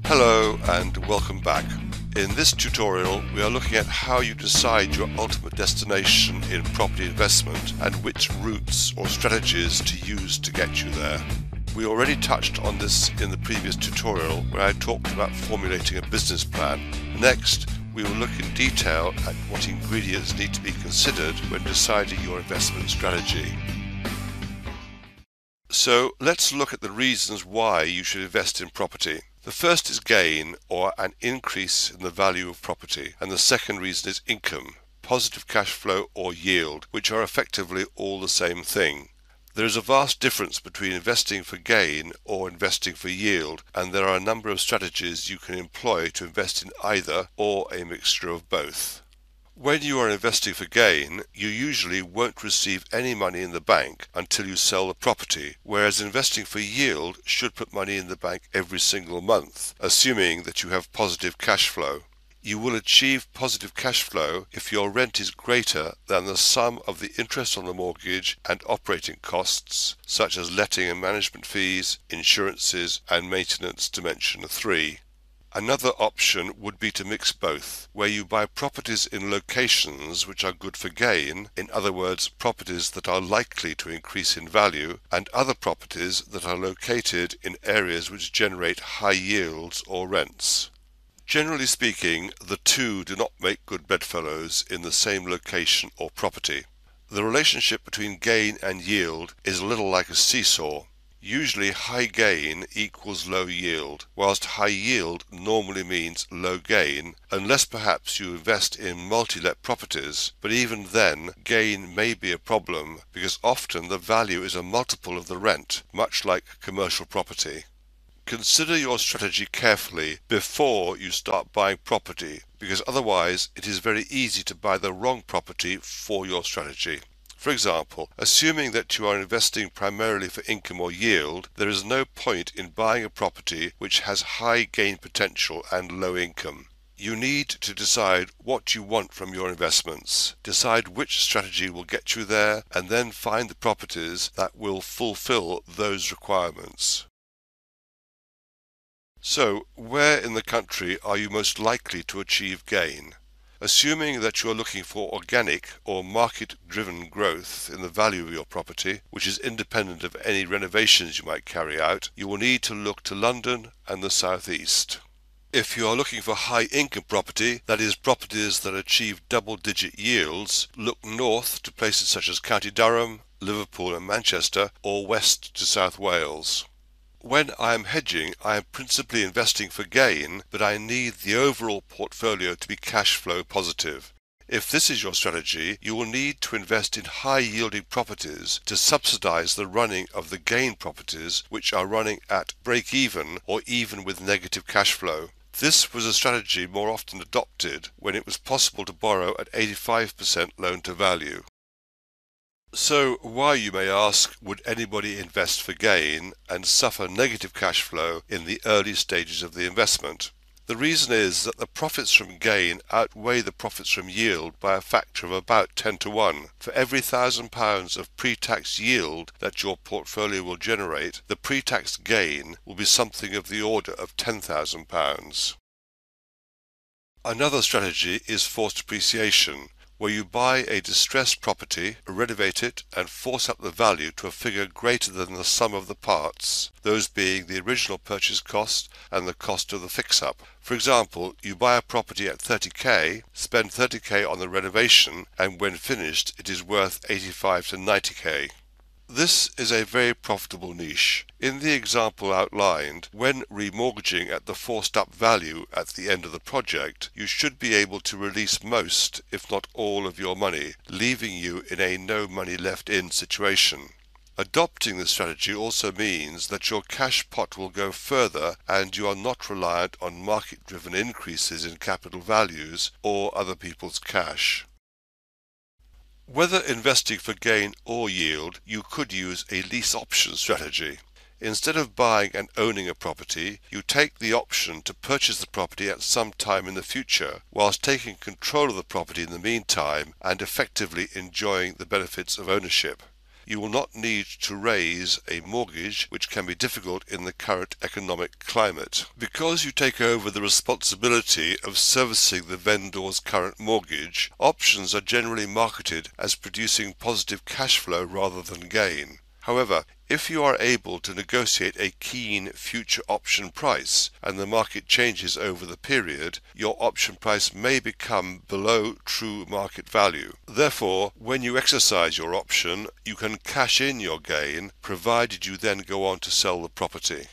Hello and welcome back. In this tutorial we are looking at how you decide your ultimate destination in property investment and which routes or strategies to use to get you there. We already touched on this in the previous tutorial where I talked about formulating a business plan. Next, we will look in detail at what ingredients need to be considered when deciding your investment strategy. So let's look at the reasons why you should invest in property. The first is gain, or an increase in the value of property, and the second reason is income, positive cash flow or yield, which are effectively all the same thing. There is a vast difference between investing for gain or investing for yield, and there are a number of strategies you can employ to invest in either or a mixture of both. When you are investing for gain, you usually won't receive any money in the bank until you sell the property, whereas investing for yield should put money in the bank every single month, assuming that you have positive cash flow. You will achieve positive cash flow if your rent is greater than the sum of the interest on the mortgage and operating costs, such as letting and management fees, insurances and maintenance, to mention 3. Another option would be to mix both, where you buy properties in locations which are good for gain, in other words, properties that are likely to increase in value, and other properties that are located in areas which generate high yields or rents. Generally speaking, the two do not make good bedfellows in the same location or property. The relationship between gain and yield is a little like a seesaw. Usually high gain equals low yield, whilst high yield normally means low gain, unless perhaps you invest in multi-let properties, but even then gain may be a problem because often the value is a multiple of the rent, much like commercial property. Consider your strategy carefully before you start buying property, because otherwise it is very easy to buy the wrong property for your strategy. For example, assuming that you are investing primarily for income or yield, there is no point in buying a property which has high gain potential and low income. You need to decide what you want from your investments, decide which strategy will get you there, and then find the properties that will fulfill those requirements. So, where in the country are you most likely to achieve gain? Assuming that you are looking for organic or market-driven growth in the value of your property, which is independent of any renovations you might carry out, you will need to look to London and the South East. If you are looking for high-income property, that is, properties that achieve double-digit yields, look north to places such as County Durham, Liverpool and Manchester, or west to South Wales. When I am hedging, I am principally investing for gain, but I need the overall portfolio to be cash flow positive. If this is your strategy, you will need to invest in high-yielding properties to subsidize the running of the gain properties which are running at break-even or even with negative cash flow. This was a strategy more often adopted when it was possible to borrow at 85% loan-to-value. So why, you may ask, would anybody invest for gain and suffer negative cash flow in the early stages of the investment? The reason is that the profits from gain outweigh the profits from yield by a factor of about 10 to 1. For every £1,000 of pre-tax yield that your portfolio will generate, the pre-tax gain will be something of the order of £10,000. Another strategy is forced appreciation, where you buy a distressed property, renovate it and force up the value to a figure greater than the sum of the parts, those being the original purchase cost and the cost of the fix-up. For example, you buy a property at 30k, spend 30k on the renovation, and when finished it is worth 85 to 90k. This is a very profitable niche. In the example outlined, when remortgaging at the forced-up value at the end of the project, you should be able to release most, if not all, of your money, leaving you in a no-money-left-in situation. Adopting this strategy also means that your cash pot will go further and you are not reliant on market-driven increases in capital values or other people's cash. Whether investing for gain or yield, you could use a lease option strategy. Instead of buying and owning a property, you take the option to purchase the property at some time in the future, whilst taking control of the property in the meantime and effectively enjoying the benefits of ownership. you will not need to raise a mortgage, which can be difficult in the current economic climate. Because you take over the responsibility of servicing the vendor's current mortgage, options are generally marketed as producing positive cash flow rather than gain. However, if you are able to negotiate a keen future option price and the market changes over the period, your option price may become below true market value. Therefore, when you exercise your option, you can cash in your gain, provided you then go on to sell the property.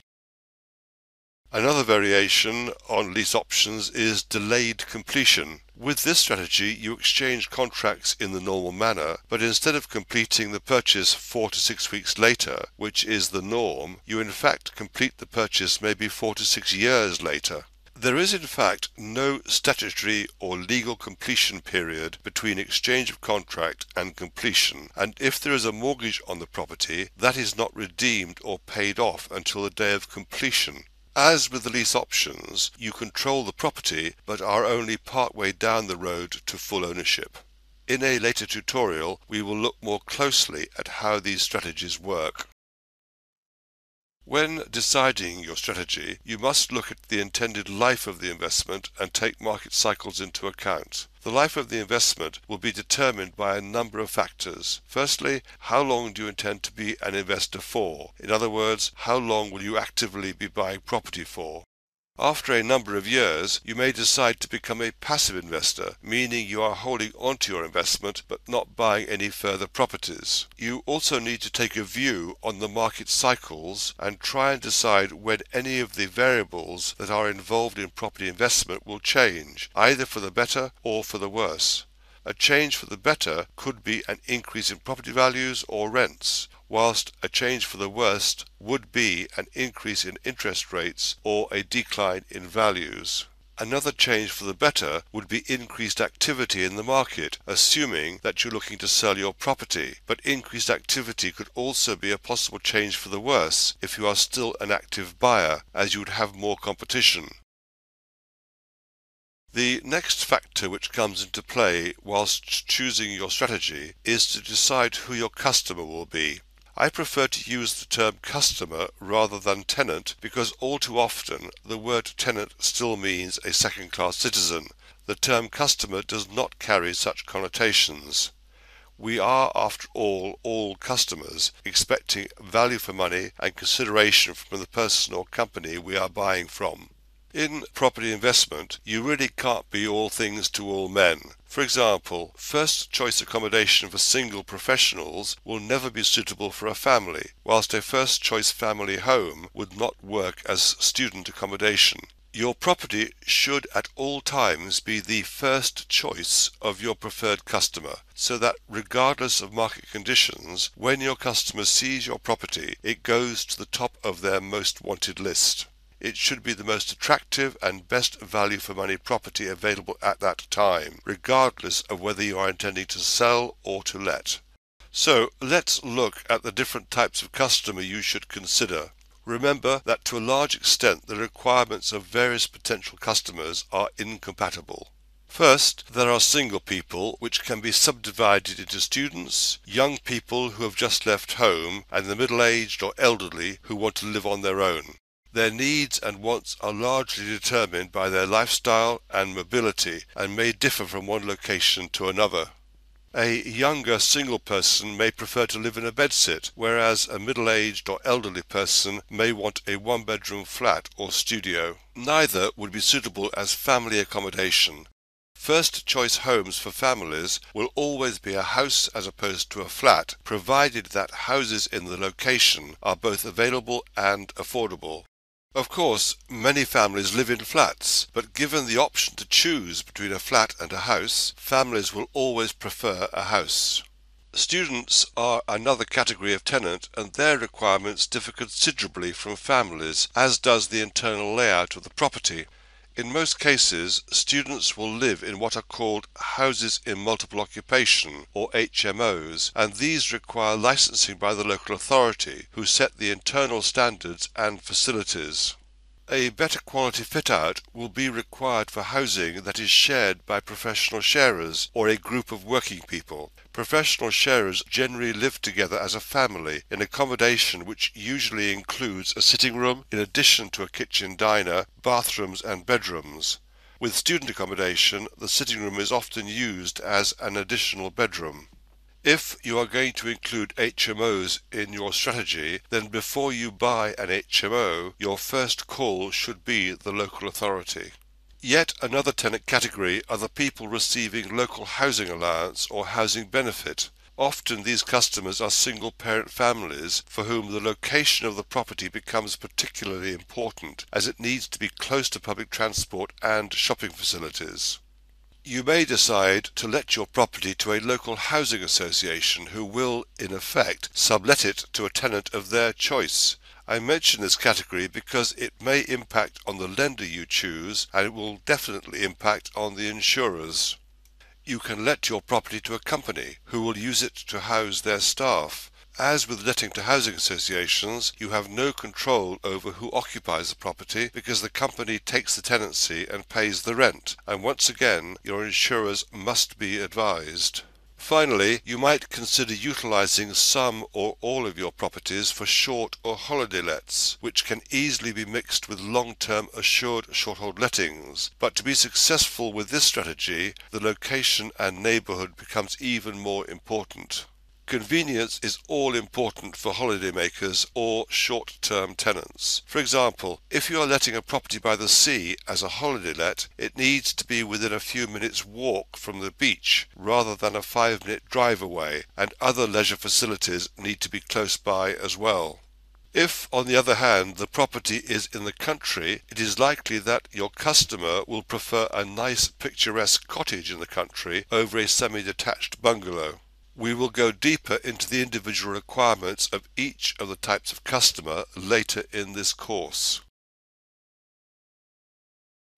Another variation on lease options is delayed completion. With this strategy, you exchange contracts in the normal manner, but instead of completing the purchase 4 to 6 weeks later, which is the norm, you in fact complete the purchase maybe 4 to 6 years later. There is in fact no statutory or legal completion period between exchange of contract and completion, and if there is a mortgage on the property, that is not redeemed or paid off until the day of completion. As with the lease options, you control the property but are only part way down the road to full ownership. In a later tutorial, we will look more closely at how these strategies work. When deciding your strategy, you must look at the intended life of the investment and take market cycles into account. The life of the investment will be determined by a number of factors. Firstly, how long do you intend to be an investor for? In other words, how long will you actively be buying property for? After a number of years, you may decide to become a passive investor, meaning you are holding onto your investment but not buying any further properties. You also need to take a view on the market cycles and try and decide when any of the variables that are involved in property investment will change, either for the better or for the worse. A change for the better could be an increase in property values or rents, whilst a change for the worst would be an increase in interest rates or a decline in values. Another change for the better would be increased activity in the market, assuming that you're looking to sell your property, but increased activity could also be a possible change for the worse if you are still an active buyer, as you would have more competition. The next factor which comes into play whilst choosing your strategy is to decide who your customer will be. I prefer to use the term customer rather than tenant because all too often the word tenant still means a second-class citizen. The term customer does not carry such connotations. We are, after all customers, expecting value for money and consideration from the person or company we are buying from. In property investment, you really can't be all things to all men. For example, first choice accommodation for single professionals will never be suitable for a family, whilst a first choice family home would not work as student accommodation. Your property should at all times be the first choice of your preferred customer, so that regardless of market conditions, when your customer sees your property, it goes to the top of their most wanted list. It should be the most attractive and best value for money property available at that time, regardless of whether you are intending to sell or to let. So let's look at the different types of customer you should consider. Remember that to a large extent the requirements of various potential customers are incompatible. First, there are single people, which can be subdivided into students, young people who have just left home, and the middle-aged or elderly who want to live on their own. Their needs and wants are largely determined by their lifestyle and mobility and may differ from one location to another. A younger single person may prefer to live in a bedsit, whereas a middle-aged or elderly person may want a one-bedroom flat or studio. Neither would be suitable as family accommodation. First choice homes for families will always be a house as opposed to a flat, provided that houses in the location are both available and affordable. Of course, many families live in flats, but given the option to choose between a flat and a house, families will always prefer a house. Students are another category of tenant, and their requirements differ considerably from families, as does the internal layout of the property. In most cases, students will live in what are called houses in multiple occupation, or HMOs, and these require licensing by the local authority, who set the internal standards and facilities. A better quality fit-out will be required for housing that is shared by professional sharers or a group of working people. Professional sharers generally live together as a family in accommodation which usually includes a sitting room in addition to a kitchen diner, bathrooms and bedrooms. With student accommodation, the sitting room is often used as an additional bedroom. If you are going to include HMOs in your strategy, then before you buy an HMO, your first call should be the local authority. Yet another tenant category are the people receiving local housing allowance or housing benefit. Often these customers are single-parent families for whom the location of the property becomes particularly important, as it needs to be close to public transport and shopping facilities. You may decide to let your property to a local housing association who will, in effect, sublet it to a tenant of their choice. I mention this category because it may impact on the lender you choose, and it will definitely impact on the insurers. You can let your property to a company who will use it to house their staff. As with letting to housing associations, you have no control over who occupies the property because the company takes the tenancy and pays the rent, and once again your insurers must be advised. Finally, you might consider utilising some or all of your properties for short or holiday lets, which can easily be mixed with long-term assured short-hold lettings. But to be successful with this strategy, the location and neighbourhood becomes even more important. Convenience is all important for holidaymakers or short-term tenants. For example, if you are letting a property by the sea as a holiday let, it needs to be within a few minutes' walk from the beach rather than a 5-minute drive away, and other leisure facilities need to be close by as well. If, on the other hand, the property is in the country, it is likely that your customer will prefer a nice picturesque cottage in the country over a semi-detached bungalow. We will go deeper into the individual requirements of each of the types of customer later in this course.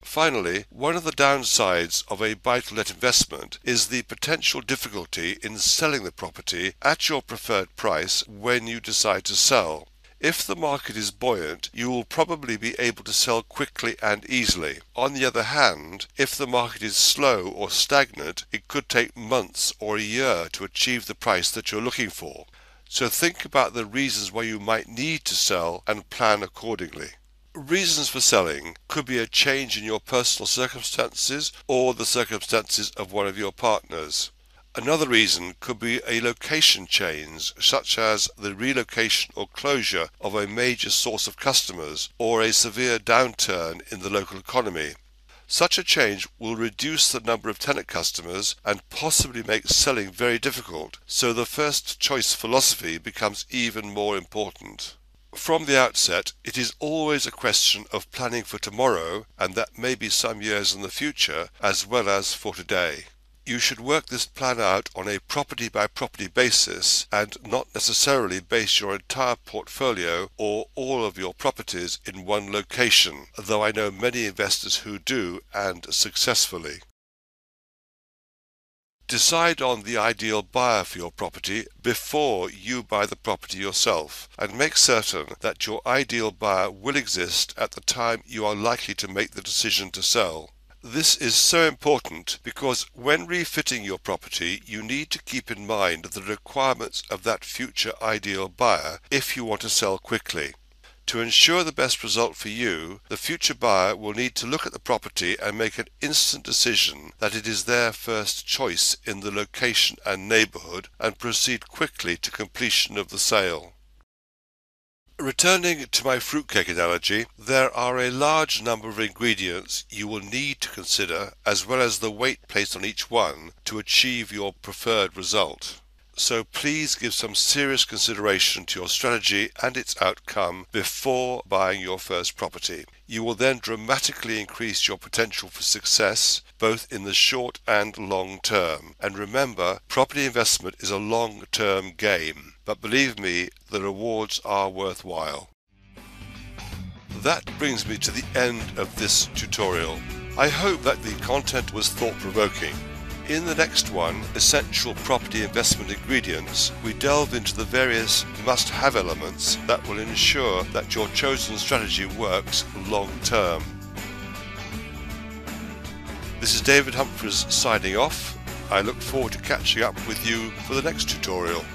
Finally, one of the downsides of a buy-to-let investment is the potential difficulty in selling the property at your preferred price when you decide to sell. If the market is buoyant, you will probably be able to sell quickly and easily. On the other hand, if the market is slow or stagnant, it could take months or a year to achieve the price that you're looking for. So think about the reasons why you might need to sell and plan accordingly. Reasons for selling could be a change in your personal circumstances or the circumstances of one of your partners. Another reason could be a location change, such as the relocation or closure of a major source of customers or a severe downturn in the local economy. Such a change will reduce the number of tenant customers and possibly make selling very difficult, so the first choice philosophy becomes even more important. From the outset, it is always a question of planning for tomorrow, and that may be some years in the future, as well as for today. You should work this plan out on a property-by-property basis and not necessarily base your entire portfolio or all of your properties in one location, though I know many investors who do, and successfully. Decide on the ideal buyer for your property before you buy the property yourself, and make certain that your ideal buyer will exist at the time you are likely to make the decision to sell. This is so important because when refitting your property, you need to keep in mind the requirements of that future ideal buyer if you want to sell quickly. To ensure the best result for you, the future buyer will need to look at the property and make an instant decision that it is their first choice in the location and neighbourhood and proceed quickly to completion of the sale. Returning to my fruitcake analogy, there are a large number of ingredients you will need to consider, as well as the weight placed on each one, to achieve your preferred result. So please give some serious consideration to your strategy and its outcome before buying your first property. You will then dramatically increase your potential for success, both in the short and long term. And remember, property investment is a long-term game, but believe me, the rewards are worthwhile. That brings me to the end of this tutorial. I hope that the content was thought-provoking. In the next one, Essential Property Investment Ingredients, we delve into the various must-have elements that will ensure that your chosen strategy works long-term. This is David Humphreys signing off. I look forward to catching up with you for the next tutorial.